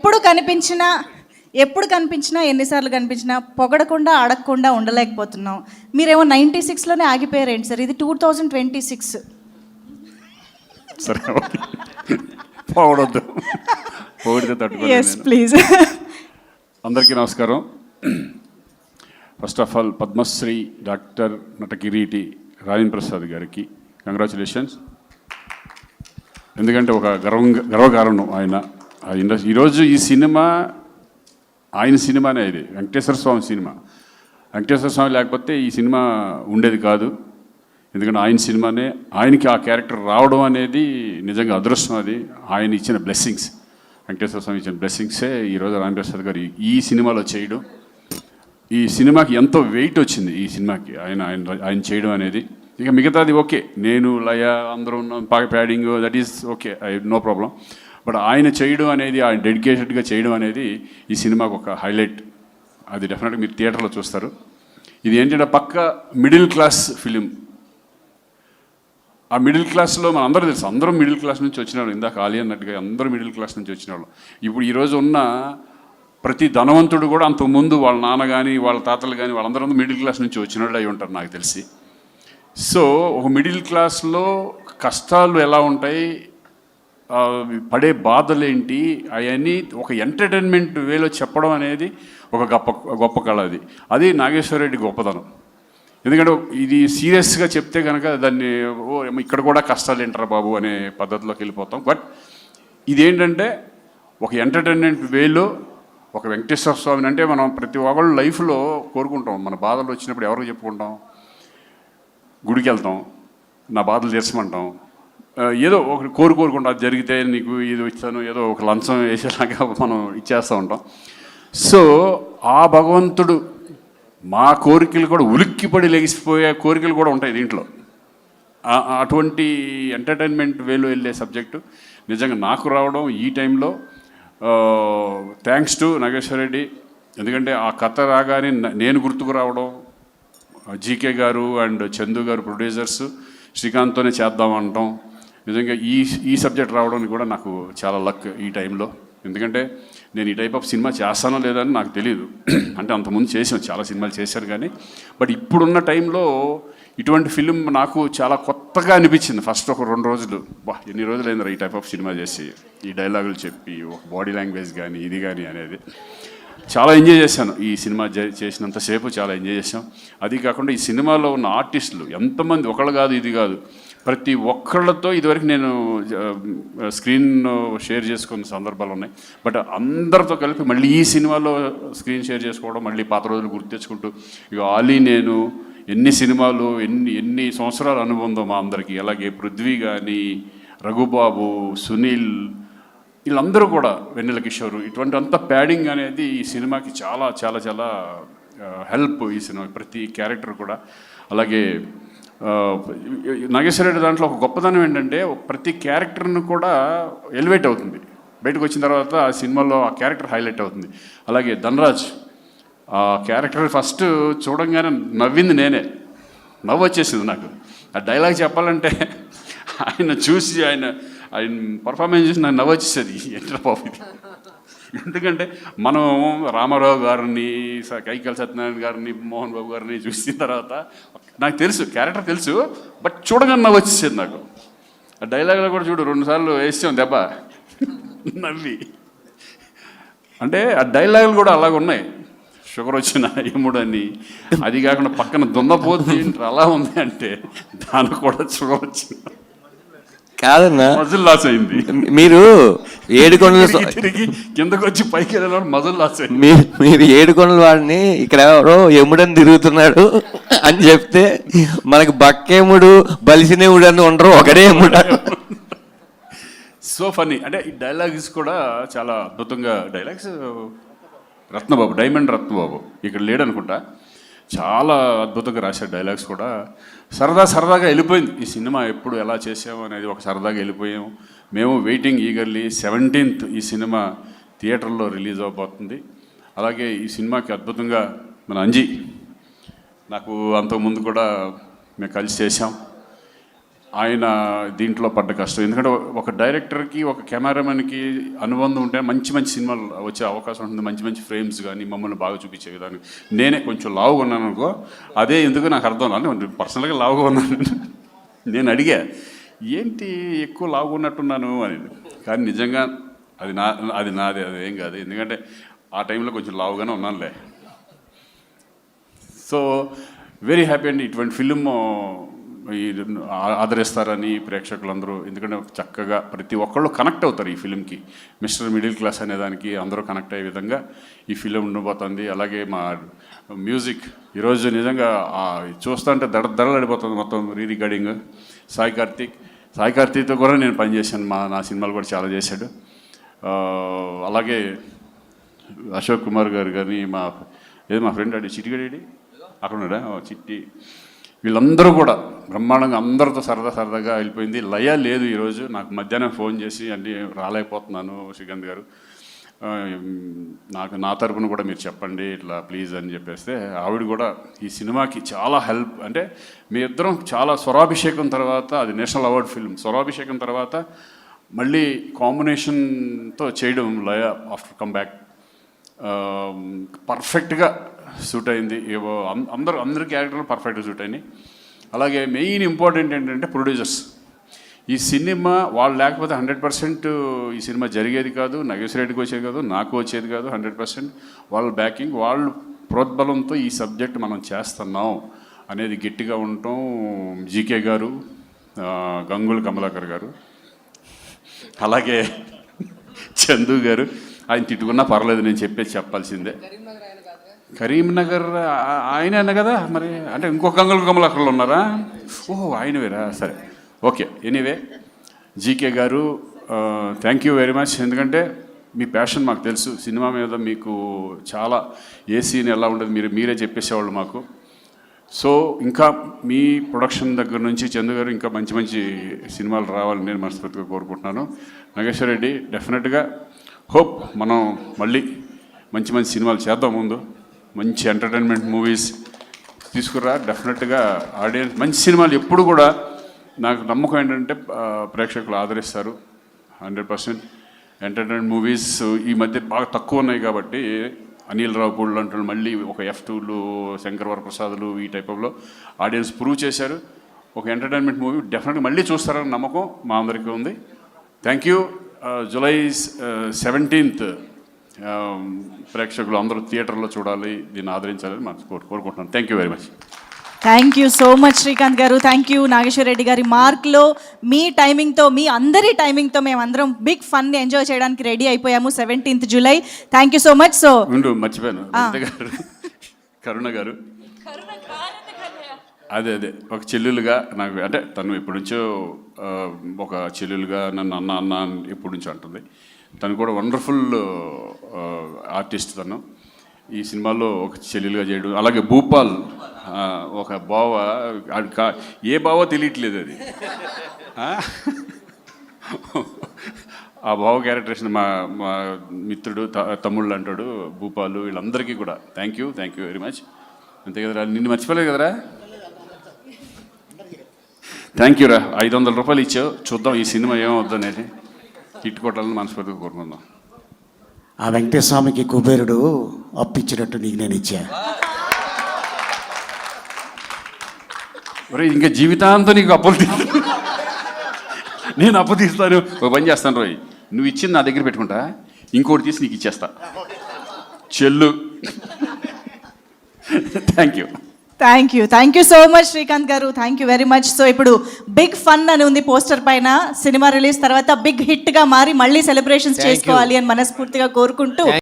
ఎప్పుడు కనిపించినా ఎన్నిసార్లు కనిపించినా పొగడకుండా అడగకుండా ఉండలేకపోతున్నాం. మీరేమో 96లోనే ఆగిపోయారేంటి సార్? ఇది 2026. సరే, పొగడొద్దు, పొగిడితే తట్టుకోలేదు. Yes please. అందరికీ నమస్కారం. First of all Padmashri doctor Natakireeti Rajendra Prasad garu congratulations. ఎందుకంటే ఒక గర్వకారణం ఆయన ఇండస్ట్రీ. ఈరోజు ఈ సినిమా ఆయన సినిమానే, ఇది వెంకటేశ్వర స్వామి సినిమా. వెంకటేశ్వర స్వామి లేకపోతే ఈ సినిమా ఉండేది కాదు. ఎందుకంటే ఆయన సినిమానే, ఆయనకి ఆ క్యారెక్టర్ రావడం అనేది నిజంగా అదృష్టం. అది ఆయన ఇచ్చిన బ్లెస్సింగ్స్, వెంకటేశ్వర స్వామి ఇచ్చిన బ్లెస్సింగ్సే ఈరోజు రాజేంద్ర ప్రసాద్ గారు ఈ సినిమాలో చేయడం. ఈ సినిమాకి ఎంతో వెయిట్ వచ్చింది ఈ సినిమాకి ఆయన చేయడం అనేది. ఇక మిగతాది ఓకే, నేను లయ అందరూ ఉన్నాం, padding that is okay, no problem. But ఆయన చేయడం అనేది, ఆయన డెడికేటెడ్గా చేయడం అనేది ఈ సినిమాకు ఒక హైలైట్. అది డెఫినెట్గా మీరు థియేటర్లో చూస్తారు. ఇది ఏంటంటే పక్క మిడిల్ క్లాస్ ఫిలిం. ఆ మిడిల్ క్లాస్లో మన అందరూ తెలుసు, అందరం మిడిల్ క్లాస్ నుంచి వచ్చిన వాళ్ళు. ఇందాక ఆలి అన్నట్టుగా అందరూ మిడిల్ క్లాస్ నుంచి వచ్చిన వాళ్ళు. ఇప్పుడు ఈరోజు ఉన్న ప్రతి ధనవంతుడు కూడా అంతకుముందు వాళ్ళ నాన్న కానీ వాళ్ళ తాతలు కానీ వాళ్ళందరూ మిడిల్ క్లాస్ నుంచి వచ్చిన వాళ్ళు అయి ఉంటారు నాకు తెలిసి. సో ఒక మిడిల్ క్లాస్లో కష్టాలు ఎలా ఉంటాయి, పడే బాధలేంటి, అవన్నీ ఒక ఎంటర్టైన్మెంట్ వేలో చెప్పడం అనేది ఒక గొప్ప కళ. అది నాగేశ్వర రెడ్డి గొప్పతనం. ఎందుకంటే ఇది సీరియస్గా చెప్తే కనుక దాన్ని ఇక్కడ కూడా కష్టాలు ఏంటారా బాబు అనే పద్ధతిలోకి వెళ్ళిపోతాం. బట్ ఇదేంటంటే ఒక ఎంటర్టైన్మెంట్ వేలో ఒక వెంకటేశ్వర స్వామిని, అంటే మనం ప్రతి ఒక్కళ్ళు లైఫ్లో కోరుకుంటాం. మన బాధలు వచ్చినప్పుడు ఎవరికి చెప్పుకుంటాం? గుడికి వెళ్తాం, నా బాధలు తీర్చమంటాం, ఏదో ఒక కోరుకుంటాం. అది జరిగితే నీకు ఇది ఇస్తాను, ఏదో ఒక లంచం వేసేలాగా మనం ఇచ్చేస్తూ ఉంటాం. సో ఆ భగవంతుడు మా కోరికలు కూడా ఉలిక్కిపడి లెగిసిపోయే కోరికలు కూడా ఉంటాయి దీంట్లో. అటువంటి ఎంటర్టైన్మెంట్ వేలో వెళ్ళే సబ్జెక్టు నిజంగా నాకు రావడం ఈ టైంలో థ్యాంక్స్ టు నాగేశ్వర రెడ్డి. ఎందుకంటే ఆ కథ రాగానే నేను గుర్తుకు రావడం, జీకే గారు అండ్ చందు గారు ప్రొడ్యూసర్స్ శ్రీకాంత్తోనే చేద్దామంటాం. నిజంగా ఈ సబ్జెక్ట్ రావడానికి కూడా నాకు చాలా లక్ ఈ టైంలో. ఎందుకంటే నేను ఈ టైప్ ఆఫ్ సినిమా చేస్తానో లేదని నాకు తెలియదు. అంటే అంతకుముందు చేసాను, చాలా సినిమాలు చేశాను కానీ, బట్ ఇప్పుడున్న టైంలో ఇటువంటి ఫిలిం నాకు చాలా కొత్తగా అనిపించింది. ఫస్ట్ ఒక 2 రోజులు, ఎన్ని రోజులు అయింది ఈ టైప్ ఆఫ్ సినిమా చేసి, ఈ డైలాగులు చెప్పి ఒక బాడీ లాంగ్వేజ్ కానీ ఇది కానీ అనేది చాలా ఎంజాయ్ చేశాను. ఈ సినిమా చేసినంతసేపు చాలా ఎంజాయ్ చేశాం. అది కాకుండా ఈ సినిమాలో ఉన్న ఆర్టిస్టులు ఎంతమంది, ఒకళ్ళు కాదు ఇది కాదు, ప్రతి ఒక్కళ్ళతో ఇదివరకు నేను స్క్రీన్ షేర్ చేసుకున్న సందర్భాలు ఉన్నాయి. బట్ అందరితో కలిపి మళ్ళీ ఈ సినిమాలో స్క్రీన్ షేర్ చేసుకోవడం, మళ్ళీ పాత రోజులు గుర్తు తెచ్చుకుంటూ, ఇక ఆలీ నేను ఎన్ని సినిమాలు ఎన్ని సంవత్సరాల అనుబంధం మా అందరికీ. అలాగే పృథ్వీ కానీ, రఘుబాబు, సునీల్, వీళ్ళందరూ కూడా, వెన్నెల కిషోర్, ఇటువంటి అంత ప్యాడింగ్ అనేది ఈ సినిమాకి చాలా చాలా చాలా హెల్ప్. ఈ సినిమా ప్రతి క్యారెక్టర్ కూడా. అలాగే నాగేశ్వర రెడ్డి దాంట్లో ఒక గొప్పతనం ఏంటంటే ప్రతి క్యారెక్టర్ను కూడా ఎలివేట్ అవుతుంది. బయటకు వచ్చిన తర్వాత ఆ సినిమాలో ఆ క్యారెక్టర్ హైలైట్ అవుతుంది. అలాగే ధనరాజ్ ఆ క్యారెక్టర్ ఫస్ట్ చూడంగానే నవ్వింది నేనే, నవ్వు వచ్చేసింది నాకు. ఆ డైలాగ్ చెప్పాలంటే ఆయన చూసి ఆయన పర్ఫార్మెన్స్ చూసి నాకు నవ్వు వచ్చేసేది. ఎంటర్ బాబు ఇది. ఎందుకంటే మనం రామారావు గారిని, కైకల్ సత్యనారాయణ గారిని, మోహన్ బాబు గారిని చూసిన తర్వాత నాకు తెలుసు, క్యారెక్టర్ తెలుసు, బట్ చూడగానే నవ్వు వచ్చేసేది నాకు. ఆ డైలాగ్లో కూడా చూడు 2 సార్లు వేసాం దెబ్బ నవ్వి. అంటే ఆ డైలాగులు కూడా అలాగ ఉన్నాయి. షుగర్ వచ్చిన ఏముడని, అది కాకుండా పక్కన దున్నపోతే అలా ఉంది అంటే దానికి కూడా షుగర్ వచ్చింది కాదన్నా, మజిల్ లాస్ అయింది. మీరు 7 కొండల తిరిగి కిందకు వచ్చి పైకి వెళ్ళిన మజిల్ లాస్ అయింది. మీరు 7 కొండల వాడిని ఇక్కడ ఎవరో ఎముడని తిరుగుతున్నాడు అని చెప్తే మనకి బక్కేముడు బలిసినేముడు అని ఉండరు, ఒకడే ఎముడు. So funny. అంటే ఈ డైలాగ్స్ కూడా చాలా అద్భుతంగా డైలాగ్స్. రత్నబాబు, డైమండ్ రత్నబాబు ఇక్కడ లేడనుకుంటా, చాలా అద్భుతంగా రాశారు డైలాగ్స్ కూడా. సరదాగా వెళ్ళిపోయింది ఈ సినిమా. ఎప్పుడు ఎలా చేసాము అనేది ఒక సరదాగా వెళ్ళిపోయాము. మేము వెయిటింగ్ ఈగర్లీ 17th ఈ సినిమా థియేటర్లో రిలీజ్ అవబోతుంది. అలాగే ఈ సినిమాకి అద్భుతంగా మన అంజీ, నాకు అంతకుముందు కూడా మేము కలిసి చేసాం. ఆయన దీంట్లో పడ్డ కష్టం. ఎందుకంటే ఒక డైరెక్టర్కి ఒక కెమెరామెన్కి అనుబంధం ఉంటే మంచి మంచి సినిమాలు వచ్చే అవకాశం ఉంటుంది. మంచి మంచి ఫ్రేమ్స్ కానీ మమ్మల్ని బాగా చూపించే విధానం. నేనే కొంచెం లావుగా ఉన్నాను అనుకో, అదే ఎందుకు నాకు అర్థం అంటే పర్సనల్గా లావుగా ఉన్నాను. నేను అడిగా ఏంటి ఎక్కువ లావుగా ఉన్నట్టున్నాను అని, కానీ నిజంగా అది నాదే, అది ఏం కాదు. ఎందుకంటే ఆ టైంలో కొంచెం లావుగానే ఉన్నానులే. సో వెరీ హ్యాపీ అండి. ఇటువంటి ఫిలిం ఆదరిస్తారని ప్రేక్షకులందరూ, ఎందుకంటే చక్కగా ప్రతి ఒక్కళ్ళు కనెక్ట్ అవుతారు ఈ ఫిలింకి. మిస్టర్ మిడిల్ క్లాస్ అనే దానికి అందరూ కనెక్ట్ అయ్యే విధంగా ఈ ఫిలిం ఉండబోతుంది. అలాగే మా మ్యూజిక్ ఈరోజు నిజంగా చూస్తుంటే దడదడలాడిపోతుంది మొత్తం. రికార్డింగ్ సాయి కార్తీక్తో కూడా నేను పనిచేశాను. నా సినిమాలు కూడా చాలా చేశాడు. అలాగే అశోక్ కుమార్ గారు కానీ మా ఫ్రెండ్ అడి చిట్టిగడేడి అక్కడ ఉన్నాడా చిట్టి, వీళ్ళందరూ కూడా బ్రహ్మాండంగా అందరితో సరదాగా వెళ్ళిపోయింది. లయ లేదు ఈరోజు. నాకు మధ్యాహ్నం ఫోన్ చేసి అంటే రాలేకపోతున్నాను శ్రీకాంత్ గారు, నా తరపున కూడా మీరు చెప్పండి ఇట్లా ప్లీజ్ అని చెప్పేస్తే ఆవిడ కూడా ఈ సినిమాకి చాలా హెల్ప్. అంటే మీ ఇద్దరం చాలా స్వరాభిషేకం తర్వాత, అది నేషనల్ అవార్డ్ ఫిల్మ్, స్వరాభిషేకం తర్వాత మళ్ళీ కాంబినేషన్తో చేయడం లయ ఆఫ్టర్ కమ్ బ్యాక్ పర్ఫెక్ట్గా సూట్ అయింది. అందరు క్యారెక్టర్లు పర్ఫెక్ట్గా సూట్ అయినాయి. అలాగే మెయిన్ ఇంపార్టెంట్ ఏంటంటే ప్రొడ్యూసర్స్. ఈ సినిమా వాళ్ళు లేకపోతే 100% ఈ సినిమా జరిగేది కాదు, నాగేశ్వర రెడ్డికి వచ్చేది కాదు, నాకు వచ్చేది కాదు. 100% వాళ్ళ బ్యాకింగ్, వాళ్ళు ప్రోద్బలంతో ఈ సబ్జెక్ట్ మనం చేస్తున్నాం అనేది గట్టిగా ఉండటం. జీకే గారు, గంగుల కమలాకర్ గారు, అలాగే చందు గారు. ఆయన తిట్టుకున్నా పర్లేదు, నేను చెప్పాల్సిందే. కరీంనగర్ ఆయన అన్న కదా మరి, అంటే ఇంకొక గంగుల కమలాకర్లు ఉన్నారా? ఓహో ఆయన వేరా, సరే ఓకే. ఎనీవే జీకే గారు థ్యాంక్ యూ వెరీ మచ్. ఎందుకంటే మీ ప్యాషన్ మాకు తెలుసు. సినిమా మీద మీకు చాలా ఏ సీన్ ఎలా ఉండదు మీరే చెప్పేసేవాళ్ళు మాకు. సో ఇంకా మీ ప్రొడక్షన్ దగ్గర నుంచి చందు గారు ఇంకా మంచి మంచి సినిమాలు రావాలని నేను మనస్ఫూర్తిగా కోరుకుంటున్నాను. నాగేశ్వర రెడ్డి డెఫినెట్గా హోప్ మనం మళ్ళీ మంచి మంచి సినిమాలు చేద్దాం. ముందు మంచి ఎంటర్టైన్మెంట్ మూవీస్ తీసుకురా. డెఫినెట్గా ఆడియన్స్ మంచి సినిమాలు ఎప్పుడు కూడా నాకు నమ్మకం ఏంటంటే ప్రేక్షకులు ఆదరిస్తారు 100%. ఎంటర్టైన్మెంట్ మూవీస్ ఈ మధ్య బాగా తక్కువ ఉన్నాయి కాబట్టి అనిల్ రావుపూడి లాంటి మళ్ళీ ఒక F2లు, శంకర్ వరప్రసాద్లు ఈ టైప్లో ఆడియన్స్ ప్రూవ్ చేశారు. ఒక ఎంటర్టైన్మెంట్ మూవీ డెఫినెట్గా మళ్ళీ చూస్తారని నమ్మకం మా అందరికీ ఉంది. Thank you. జూలై 17th ప్రేక్షకులు అందరూ థియేటర్లో చూడాలి, దీన్ని ఆదరించాలని మనం కోరుకుంటున్నాను. Thank you very much. Thank you so much Srikanth garu. Thank you Nageswara Reddy గారి. మార్క్లో మీ టైమింగ్తో, మీ అందరి టైమింగ్తో మేము అందరం బిగ్ ఫన్ని ఎంజాయ్ చేయడానికి రెడీ అయిపోయాము 17th July. Thank you so much. So మర్చిపోయాను, కరుణ గారు అదే ఒక చెల్లెలుగా నాకు, అంటే తను ఎప్పటి నుంచో ఒక చెల్లెలుగా నన్ను అన్న ఎప్పటి నుంచో అంటుంది. తను కూడా వండర్ఫుల్ ఆర్టిస్ట్. తను ఈ సినిమాలో ఒక చెల్లెలుగా చేయడం. అలాగే భూపాల్ ఒక బావ, ఏ బావో తెలియట్లేదు అది. ఆ బావ క్యారెక్టరేషన్ మా మిత్రుడు తమ్ముళ్ళు అంటాడు భూపాలు. వీళ్ళందరికీ కూడా థ్యాంక్ యూ వెరీ మచ్. అంతే కదరా, నిన్ను మర్చిపోలేదు కదరా. థ్యాంక్ యూ రా. 500 రూపాయలు ఇచ్చావు, చూద్దాం ఈ సినిమా ఏమవుద్దనేది. హిట్ కొట్టాలని మనస్ఫూర్తిగా కోరుకుందాం. ఆ వెంకటేశ్వరస్వామికి కుబేరుడు అప్పిచ్చినట్టు నీకు నేను ఇచ్చా. ఒరే ఇంకా జీవితాంతం నీకు అప్పులు నేను అప్పు తీస్తాను. ఒక పని చేస్తాను రోయ్, నువ్వు ఇచ్చింది నా దగ్గర పెట్టుకుంటా, ఇంకోటి తీసి నీకు ఇచ్చేస్తా చెల్లు. Thank you so much Srikanth garu. Thank you very much. So ఇప్పుడు బిగ్ ఫన్ అని ఉంది పోస్టర్ పైన. సినిమా రిలీజ్ తర్వాత బిగ్ హిట్గా మారి మళ్ళీ సెలబ్రేషన్స్ చేసుకోవాలి అని మనస్ఫూర్తిగా కోరుకుంటూ